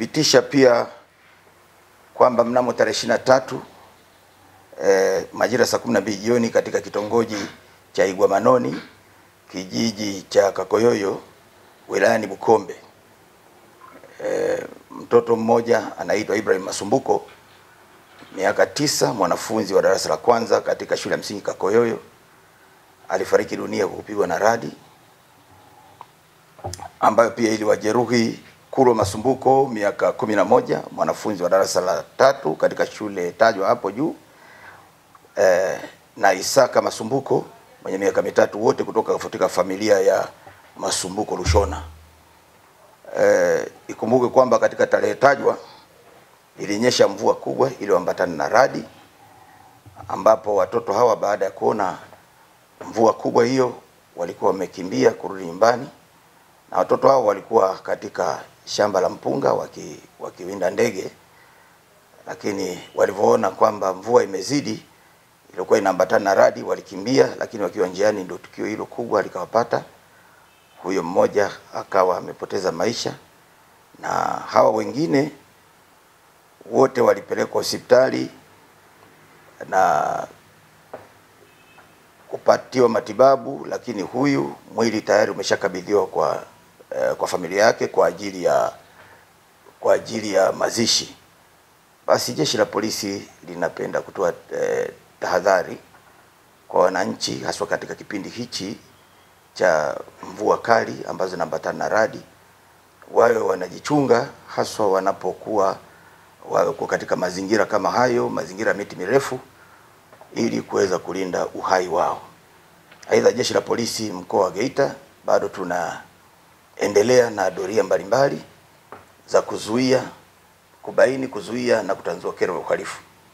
Nathibitisha pia kwamba mnamo tarehe 23 majira saa 12 jioni katika kitongoji cha Igwamanoni, kijiji cha Kakoyoyo, wilayani Bukombe, mtoto mmoja anaitwa Ibrahim Masumbuko, miaka 9, mwanafunzi wa darasa la kwanza katika shule ya msingi Kakoyoyo, alifariki dunia kwa kupigwa na radi, ambayo pia iliwajeruhi Kuro Masumbuko, miaka 11, mwanafunzi wa darasa la 3 katika shule tajwa hapo juu, na Isaka Masumbuko mwenye miaka 3, wote kutoka katika familia ya Masumbuko Lushona. Ikumbuke kwamba katika tarehe tajwa ilinyesha mvua kubwa iliyoambatana na radi, ambapo watoto hawa baada ya kuona mvua kubwa hiyo walikuwa wamekimbia kurudi nyumbani, na watoto hao walikuwa katika shamba la mpunga wakiwinda ndege, lakini walivyoona kwamba mvua imezidi ilikuwa inaambatana na radi walikimbia, lakini wakiwa njiani ndio tukio hilo kubwa likawapata. Huyo mmoja akawa amepoteza maisha, na hawa wengine wote walipelekwa hospitali na kupatiwa matibabu, lakini huyu mwili tayari umeshakabidhiwa kwa familia yake kwa ajili ya mazishi. Basi jeshi la polisi linapenda kutoa tahadhari kwa wananchi, haswa katika kipindi hichi cha mvua kali ambazo zinaambatana na radi, wawe wanajichunga, haswa wanapokuwa katika mazingira kama hayo, mazingira miti mirefu, ili kuweza kulinda uhai wao. Aidha, jeshi la polisi mkoa wa Geita bado tunaendelea na doria mbalimbali za kuzuia, kubaini, kuzuia na kutanzua kero ya uhalifu.